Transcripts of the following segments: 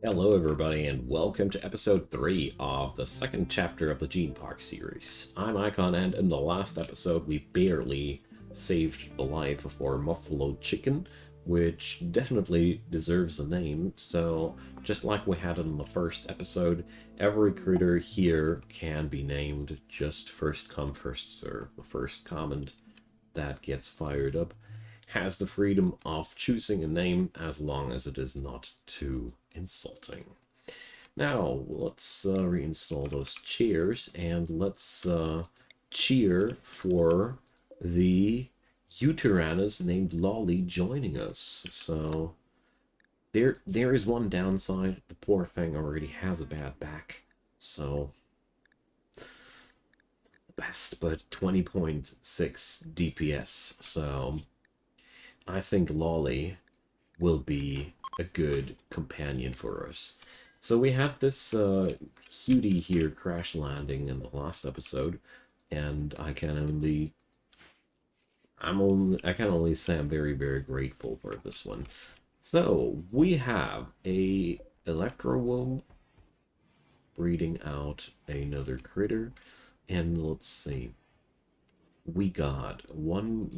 Hello, everybody, and welcome to episode 3 of the second chapter of the Gene Park series. I'm Icon, and in the last episode, we barely saved the life of our Muffalo Chicken, which definitely deserves a name. So, just like we had in the first episode, every critter here can be named just first come, first serve. The first comment that gets fired up has the freedom of choosing a name as long as it is not too insulting. Now, let's reinstall those chairs and let's cheer for the Uteranus named Lolly joining us. So, there is one downside. The poor thing already has a bad back. So, the best, but 20.6 DPS. So, I think Lolly will be a good companion for us. So we had this cutie here crash landing in the last episode, and I can only say I'm very, very grateful for this one. So we have a Electrowomb breeding out another critter, and let's see. We got one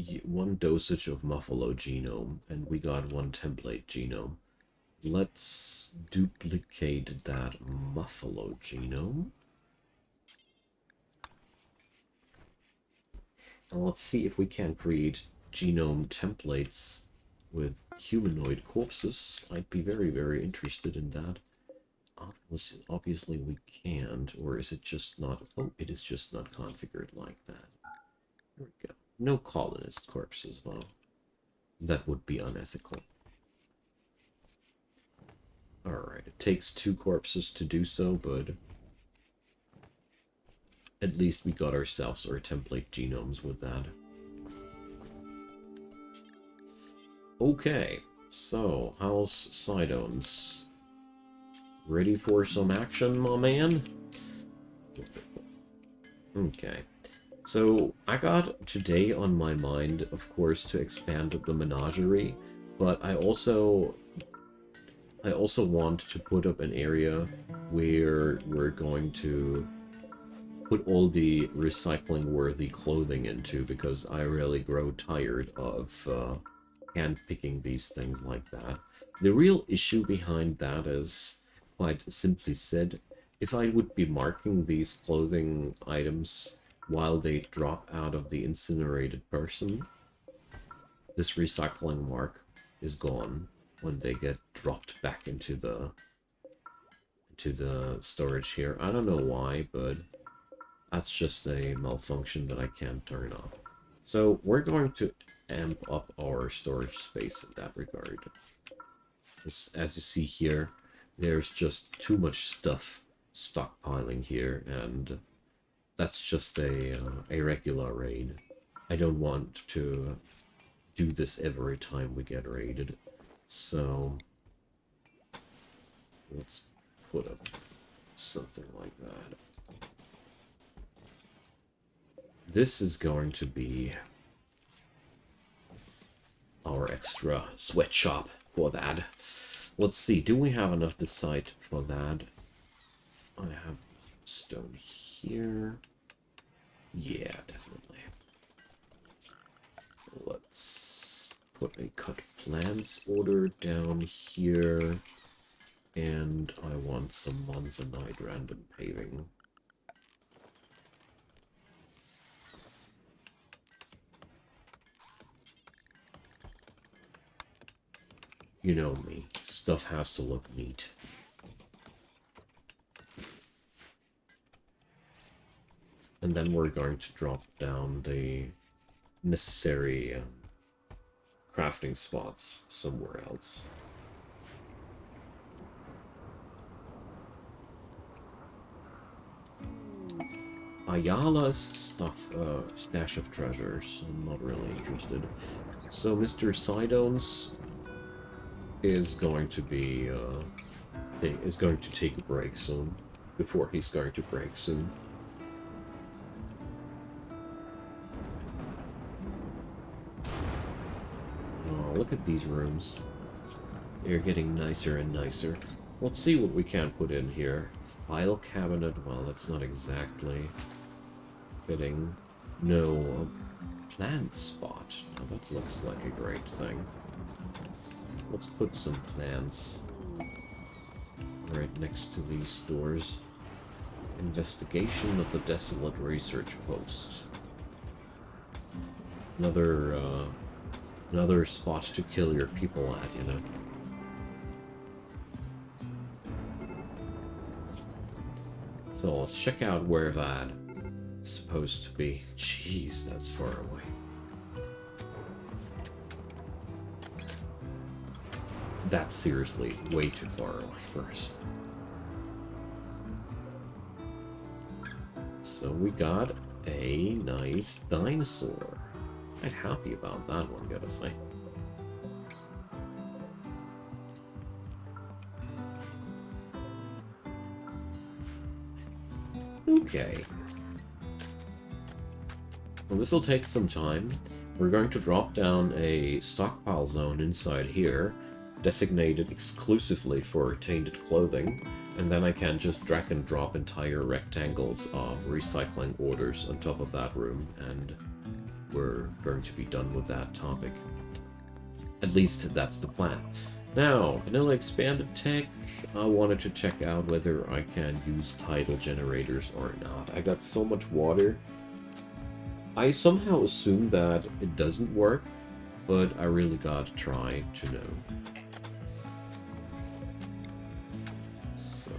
dosage of Muffalo genome, and we got one template genome. Let's duplicate that Muffalo genome. And let's see if we can create genome templates with humanoid corpses. I'd be very, very interested in that. Obviously we can't, or is it just not... Oh, it is just not configured like that. There we go. No colonist corpses, though. That would be unethical. Alright, it takes 2 corpses to do so, but at least we got ourselves our template genomes with that. Okay, so how's Sidearms? Ready for some action, my man? Okay. So, I got today on my mind, of course, to expand the menagerie, but I also want to put up an area where we're going to put all the recycling-worthy clothing into, because I really grow tired of hand-picking these things like that. The real issue behind that is, quite simply said, if I would be marking these clothing items while they drop out of the incinerated person, this recycling mark is gone when they get dropped back into the storage here. I don't know why, but that's just a malfunction that I can't turn off. So we're going to amp up our storage space in that regard. As you see here, there's just too much stuff stockpiling here, and that's just a regular raid. I don't want to do this every time we get raided. So let's put up something like that. This is going to be our extra sweatshop for that. Let's see, do we have enough to site for that? I have stone here. Yeah, definitely. Let's put a cut plants order down here. And I want some monzonite random paving. You know me, stuff has to look neat. And then we're going to drop down the necessary crafting spots somewhere else. Ayala's stuff, stash of treasures. I'm not really interested. So Mr. Sidones is going to be take a break soon. Before he's going to break soon. Oh, look at these rooms. They're getting nicer and nicer. Let's see what we can put in here. File cabinet, well, that's not exactly fitting. No, a plant spot. Now that looks like a great thing. Let's put some plants right next to these doors. Investigation of the desolate research post. Another spot to kill your people at, you know. So let's check out where that's supposed to be. Jeez, that's far away. That's seriously way too far away for us. So we got a nice dinosaur. Quite happy about that one, gotta say. Okay. Well, this will take some time. We're going to drop down a stockpile zone inside here, designated exclusively for tainted clothing, and then I can just drag and drop entire rectangles of recycling orders on top of that room, and we're going to be done with that topic. At least that's the plan. Now, vanilla expanded tech, I wanted to check out whether I can use tidal generators or not. I got so much water. I somehow assume that it doesn't work, but I really gotta try to know. So,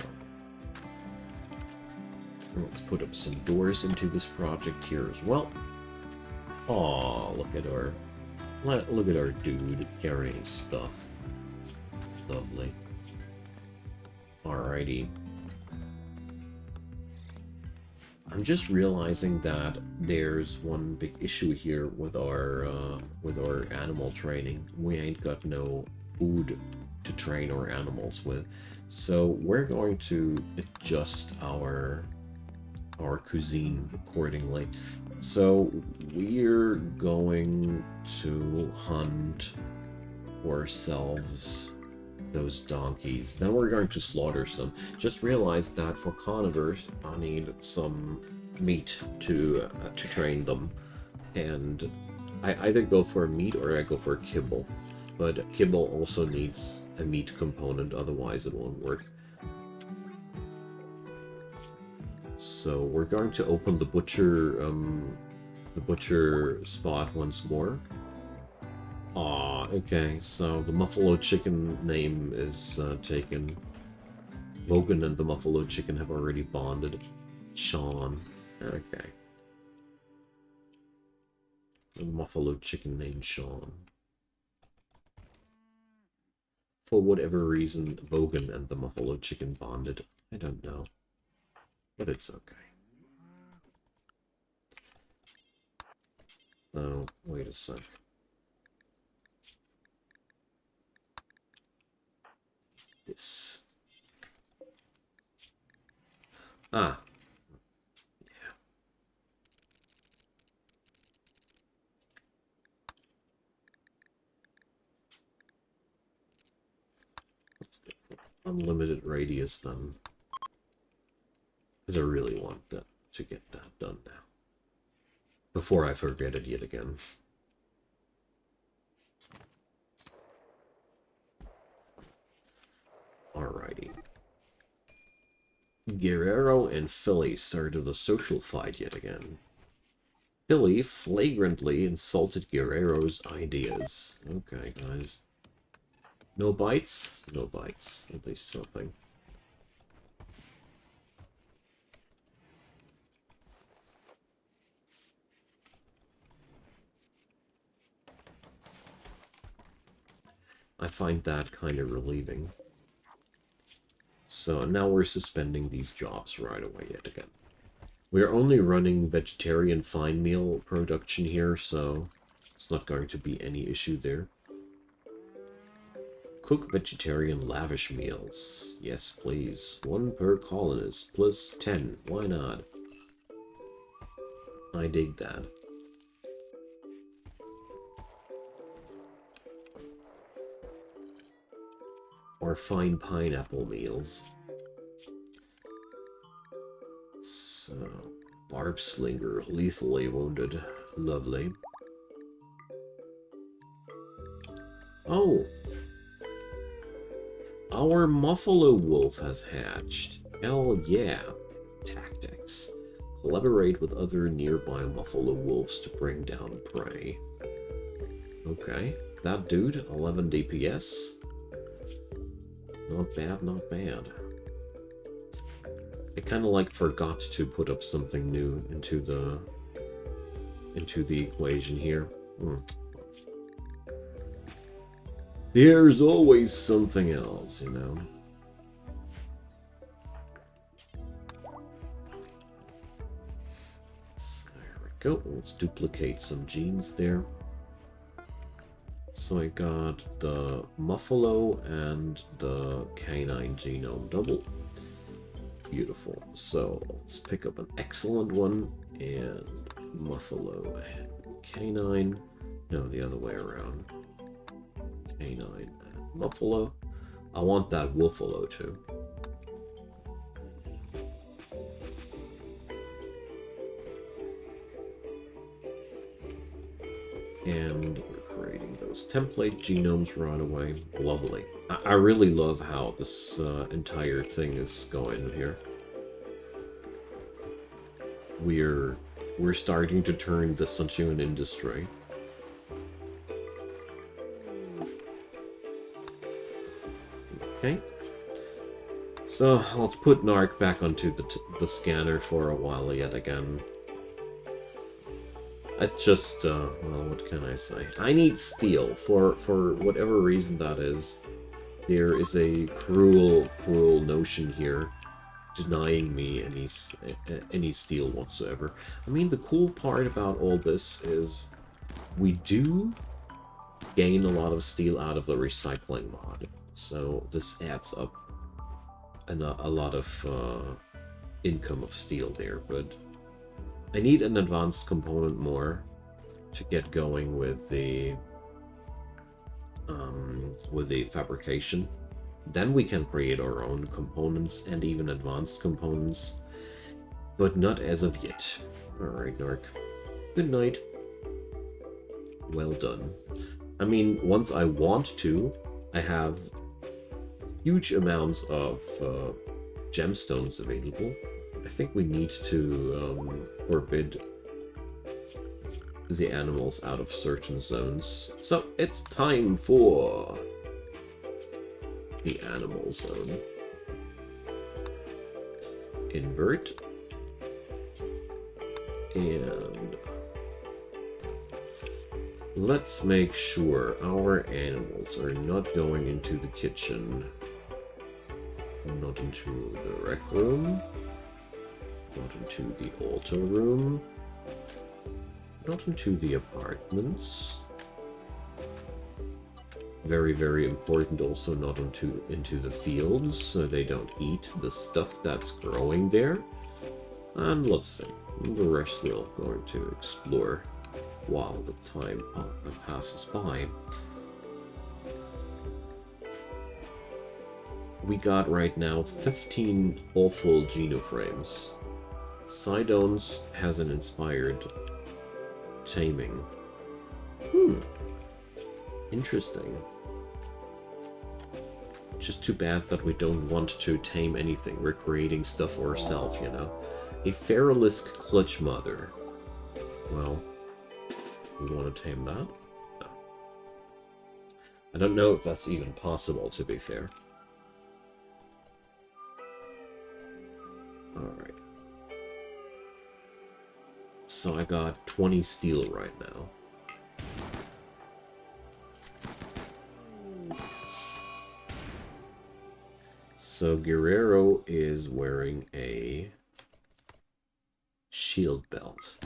let's put up some doors into this project here as well. Aw, look at our dude carrying stuff. Lovely. Alrighty. I'm just realizing that there's one big issue here with our animal training. We ain't got no food to train our animals with, so we're going to adjust our cuisine accordingly. So we're going to hunt ourselves those donkeys. Then we're going to slaughter some. Just realized that for carnivores, I need some meat to train them, and I either go for meat or I go for kibble. But kibble also needs a meat component, otherwise it won't work. So we're going to open the butcher spot once more. Aw, okay, so the Muffalo Chicken name is taken. Logan and the Muffalo Chicken have already bonded. Sean, okay. The Muffalo Chicken named Sean. For whatever reason, Logan and the Muffalo Chicken bonded. I don't know. But it's okay. So, wait a sec. This. Ah. Yeah. Let's get unlimited radius then. Because I really want that to get that done now. Before I forget it yet again. Alrighty. Guerrero and Philly started a social fight yet again. Philly flagrantly insulted Guerrero's ideas. Okay, guys. No bites? No bites. At least something. I find that kind of relieving. So now we're suspending these jobs right away yet again. We're only running vegetarian fine meal production here, so it's not going to be any issue there. Cook vegetarian lavish meals. Yes, please. 1 per colonist, plus 10. Why not? I dig that. or fine pineapple meals. So, barb slinger, lethally wounded. Lovely. Oh! Our Muffalo Wolf has hatched. Hell yeah. Tactics. Collaborate with other nearby Muffalo Wolves to bring down prey. Okay. That dude, 11 DPS. Not bad, not bad. I kind of like forgot to put up something new into the equation here. There's always something else, you know. So there we go. Let's duplicate some genes there. So I got the Muffalo and the canine genome double. Beautiful. So let's pick up an excellent one and Muffalo and canine. No, the other way around. Canine and Muffalo. I want that Wolfalo too. And we're creating those template genomes right away. Lovely. I really love how this entire thing is going here. We're starting to turn this into an industry. Okay. So let's put Narc back onto the scanner for a while yet again. It's just, well, what can I say? I need steel, for whatever reason that is. There is a cruel notion here denying me any steel whatsoever. I mean, the cool part about all this is we do gain a lot of steel out of the recycling mod. So this adds up a lot of income of steel there, but I need an advanced component more to get going with the fabrication. Then we can create our own components and even advanced components, but not as of yet. Alright, Narc. Good night. Well done. I mean, once I want to, I have huge amounts of gemstones available. I think we need to forbid the animals out of certain zones. So it's time for the animal zone. Invert. And let's make sure our animals are not going into the kitchen, not into the rec room, not into the altar room, not into the apartments. Very, very important also not into the fields, so they don't eat the stuff that's growing there. And let's see, the rest we're going to explore while the time passes by. We got right now 15 awful genoframes. Sidearms has an inspired taming. Interesting. Just too bad that we don't want to tame anything. We're creating stuff ourselves, you know. A Feralisk Clutch Mother. Well, we want to tame that? No. I don't know if that's even possible, to be fair. Alright. So I got 20 steel right now. So Guerrero is wearing a shield belt.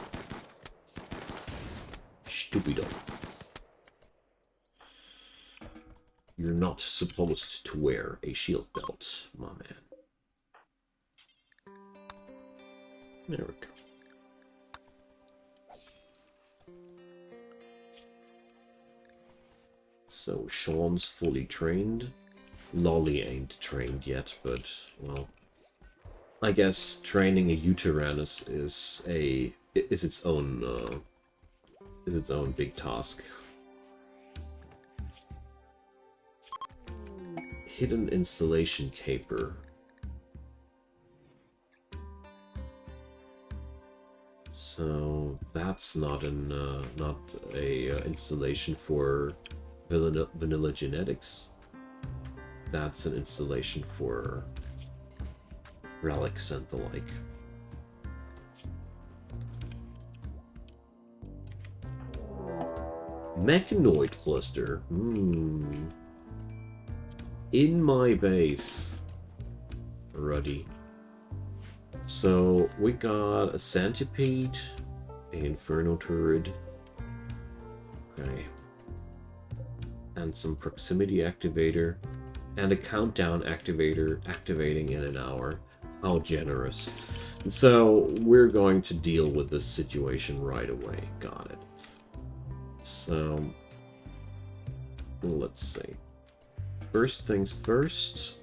Stupido. You're not supposed to wear a shield belt, my man. There we go. So Sean's fully trained. Lolly ain't trained yet, but, well, I guess training a Uteranus is its own big task. Hidden installation caper. So that's not a installation for vanilla genetics. That's an installation for relics and the like. Mechanoid cluster. In my base. Ruddy. So we got a centipede, an inferno turret, okay, and some proximity activator, and a countdown activator activating in an hour. How generous. So we're going to deal with this situation right away. Got it. So let's see. First things first.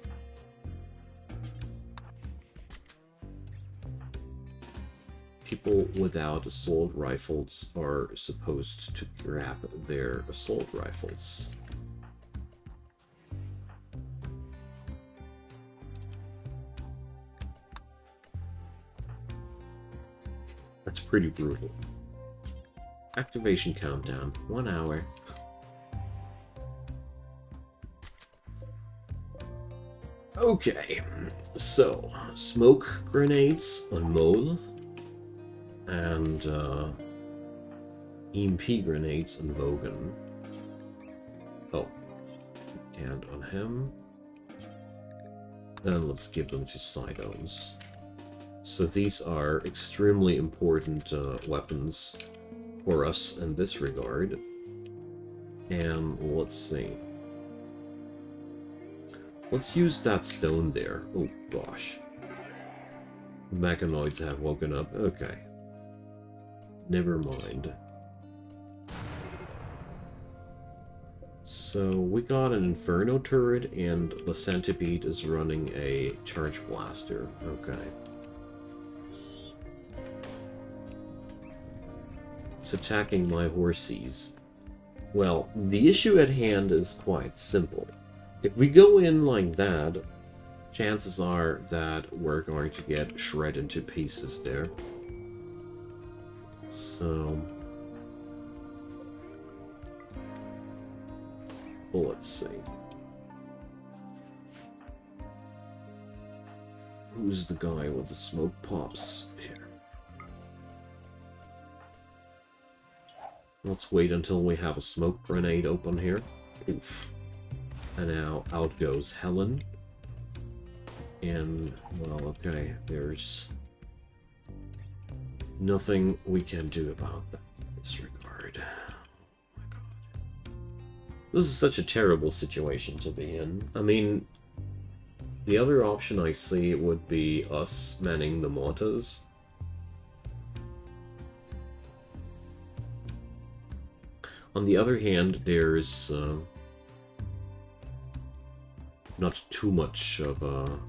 People without assault rifles are supposed to grab their assault rifles. That's pretty brutal. Activation countdown, 1 hour. Okay, so smoke grenades on Mole, and EMP grenades on Vogan. Oh, and on him. Then let's give them to Sidearms. So these are extremely important weapons for us in this regard. And let's see. Let's use that stone there. Oh gosh. Mechanoids have woken up. Okay. Never mind. So we got an Inferno turret and the Centipede is running a Charge Blaster. Okay. It's attacking my horsies. Well, the issue at hand is quite simple. If we go in like that, chances are that we're going to get shredded into pieces there. So let's see. Who's the guy with the smoke pops here? Let's wait until we have a smoke grenade open here. Oof. And now out goes Helen. And, well, okay, there's nothing we can do about that in this regard. Oh my god. This is such a terrible situation to be in. I mean, the other option I see would be us manning the mortars. On the other hand, there's not too much of a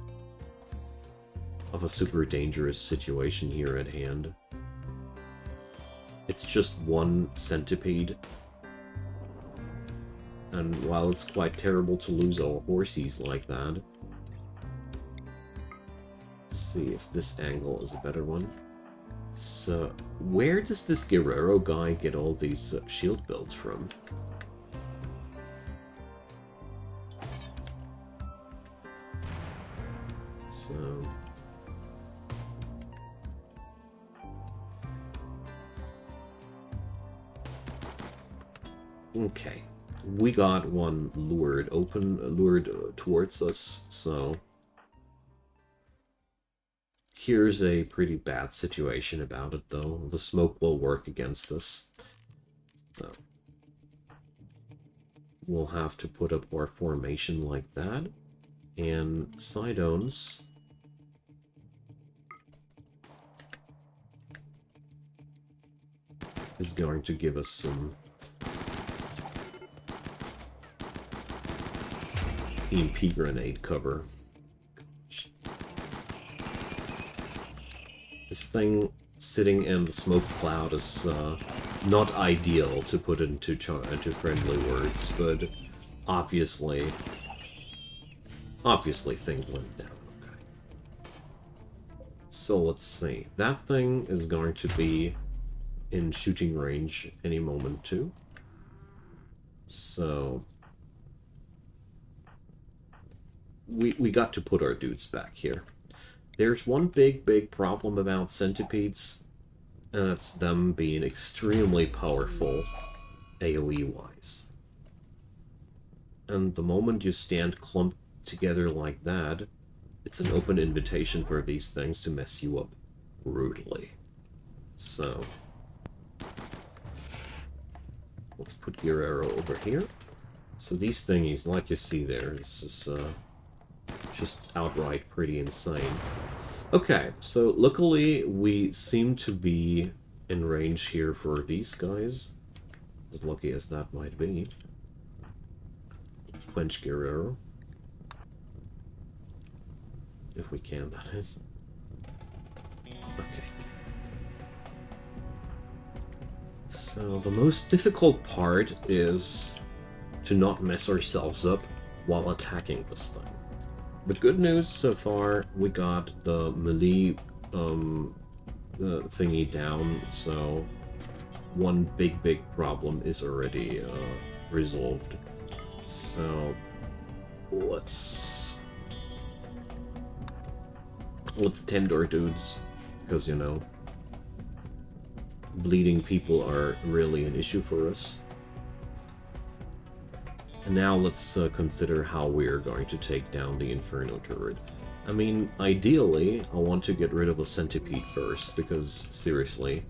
super dangerous situation here at hand. It's just one centipede. And while it's quite terrible to lose our horsies like that, let's see if this angle is a better one. So, where does this Guerrero guy get all these shield builds from? So... okay. We got one lured towards us, so... here's a pretty bad situation about it, though. The smoke will work against us. So we'll have to put up our formation like that. And Sidearms is going to give us some EMP grenade cover. This thing sitting in the smoke cloud is not ideal to put into friendly words, but obviously things went down. Okay. So let's see. That thing is going to be in shooting range any moment too. So we got to put our dudes back here. There's one big problem about centipedes, and it's them being extremely powerful AoE-wise. And the moment you stand clumped together like that, it's an open invitation for these things to mess you up brutally. So let's put Guerrero over here. So these thingies, like you see there, this is just outright pretty insane. Okay, so luckily we seem to be in range here for these guys, as lucky as that might be. Quench Guerrero. If we can, that is. Okay. So the most difficult part is to not mess ourselves up while attacking this thing. The good news so far, we got the melee thingy down, so one big problem is already resolved. So let's tend our dudes, because, you know, bleeding people are really an issue for us. And now let's consider how we're going to take down the Inferno turret. I mean, ideally, I want to get rid of a centipede first, because, seriously,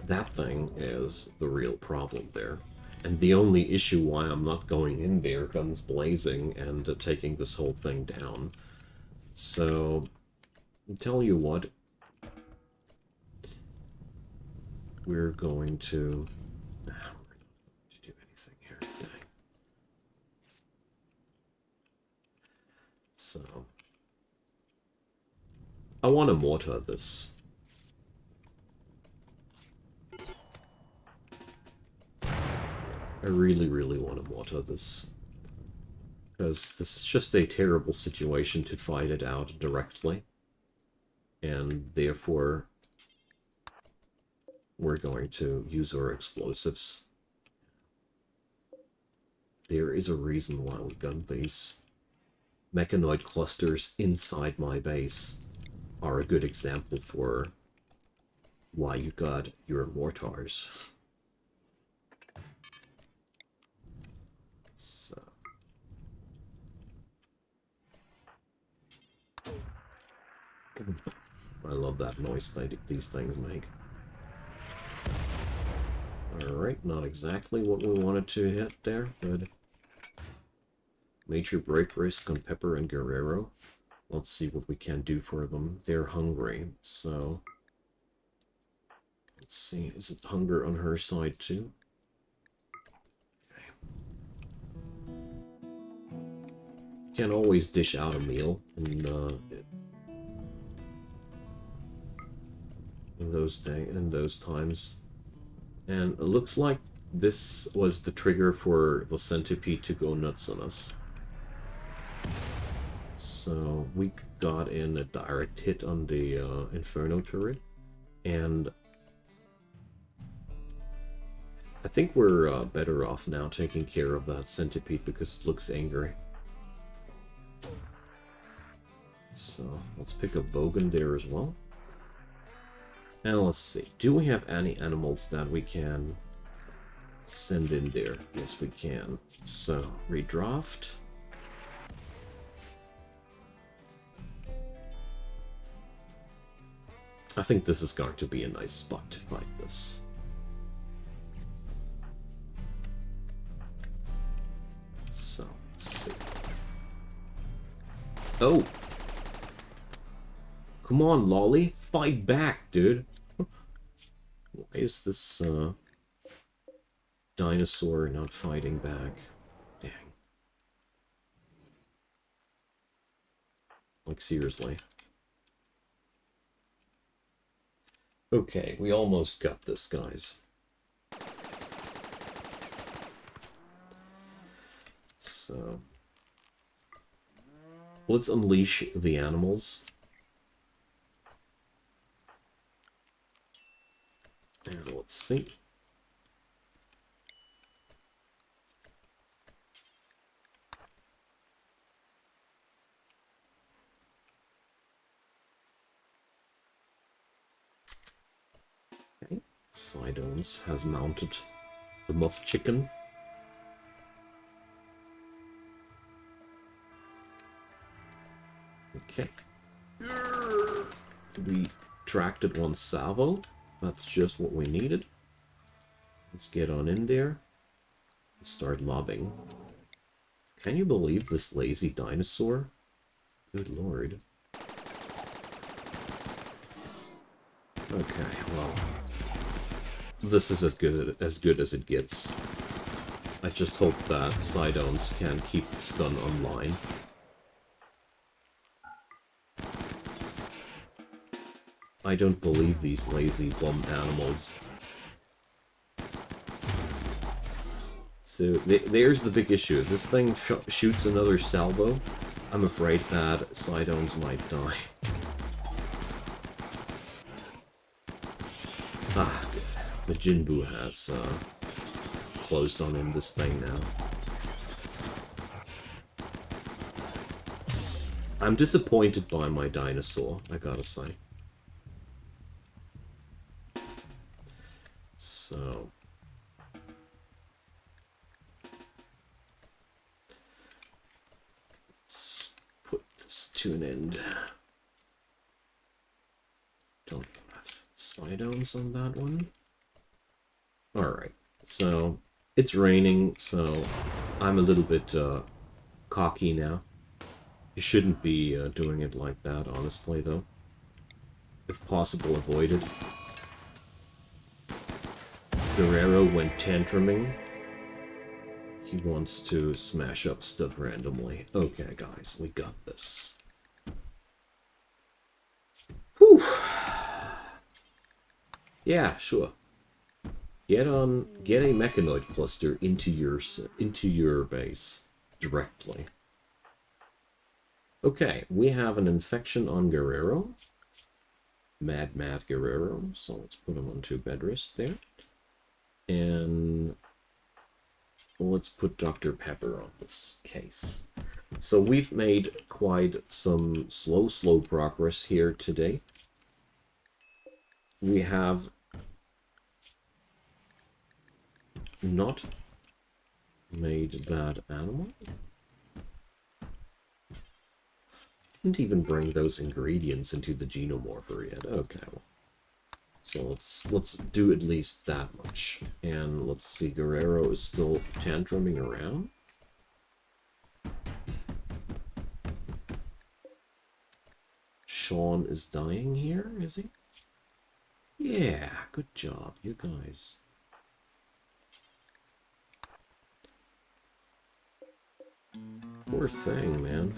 that thing is the real problem there. And the only issue why I'm not going in there, guns blazing, and taking this whole thing down. So, I'll tell you what. We're going to... do anything here. Dang. So, I want to mortar this. I really want to mortar this. Because this is just a terrible situation to fight it out directly. And therefore, we're going to use our explosives. There is a reason why we gun these. Mechanoid clusters inside my base are a good example for why you got your mortars. So. I love that noise these things make. Alright, not exactly what we wanted to hit there, but major break risk on Pepper and Guerrero. Let's see what we can do for them. They're hungry, so let's see. Is it hunger on her side too? Okay. Can always dish out a meal in those times. And it looks like this was the trigger for the centipede to go nuts on us. So we got in a direct hit on the Inferno turret, and I think we're better off now taking care of that centipede because it looks angry. So let's pick up Bogan there as well. And let's see, do we have any animals that we can send in there? Yes, we can. So, redraft. I think this is going to be a nice spot to fight this. So, let's see. Oh! Come on, Lolly. Fight back, dude. Why is this dinosaur not fighting back? Dang. Like, seriously. Okay, we almost got this, guys. So... let's unleash the animals. And let's see. Okay. Sidearms has mounted the muff chicken. Okay. We tracted one salvo. That's just what we needed. Let's get on in there and start lobbing. Can you believe this lazy dinosaur? Good lord. Okay, well, this is as good as it gets. I just hope that Sidearms can keep the stun online. I don't believe these lazy bum animals. So there's the big issue. If this thing shoots another salvo, I'm afraid that Sidearms might die. Ah, good. The Jinbu has closed on him this thing now. I'm disappointed by my dinosaur, I gotta say. So... let's put this to an end. Don't have Sidearms on that one. Alright, so it's raining, so I'm a little bit cocky now. You shouldn't be doing it like that, honestly, though. If possible, avoid it. Guerrero went tantruming. He wants to smash up stuff randomly. Okay, guys, we got this. Whew. Yeah, sure. Get a mechanoid cluster into your base directly. Okay, we have an infection on Guerrero. Mad Guerrero. So let's put him on 2 bed rest there. And let's put Dr. Pepper on this case. So we've made quite some slow progress here today. We have not made that animal. Didn't even bring those ingredients into the Genomorpher yet. Okay, well. So let's do at least that much. And let's see, Guerrero is still tantruming around. Sean is dying here, is he? Yeah, good job, you guys. Poor thing, man.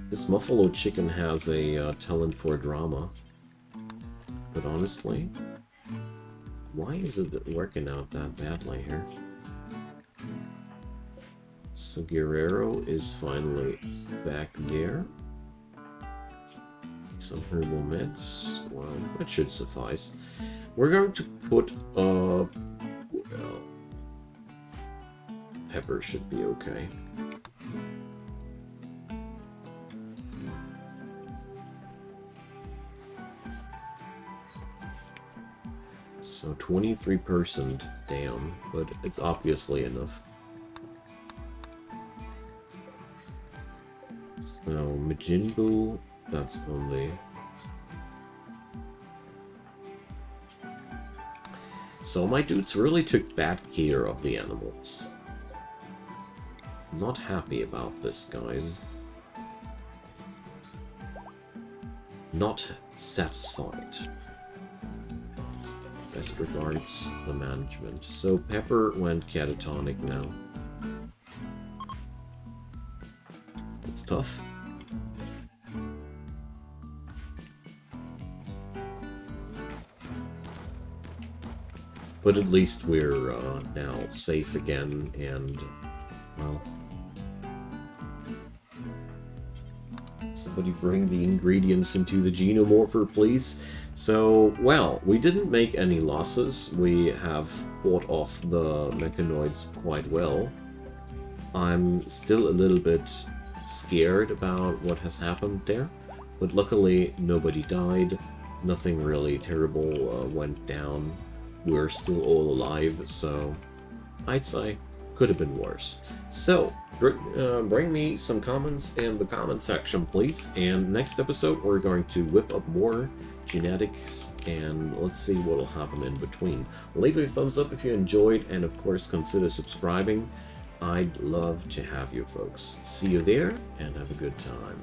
This Buffalo Chicken has a talent for drama. But honestly, why is it working out that badly here? So Guerrero is finally back there. Some herbal meds. Well, that should suffice. We're going to put, well, Pepper should be okay. So 23% down, but it's obviously enough. So Majinbu, that's only... So my dudes really took bad care of the animals. Not happy about this, guys. Not satisfied. Best regards, the management. So Pepper went catatonic now. tough. But at least we're now safe again, and, well... Somebody bring the ingredients into the Genomorpher, please. So, well, we didn't make any losses. We have fought off the mechanoids quite well. I'm still a little bit scared about what has happened there, but luckily nobody died. Nothing really terrible went down. We're still all alive, so I'd say could have been worse. So, bring me some comments in the comment section, please. And next episode, we're going to whip up more genetics, and let's see what'll happen in between. Leave a thumbs up if you enjoyed, and of course, consider subscribing. I'd love to have you folks. See you there, and have a good time.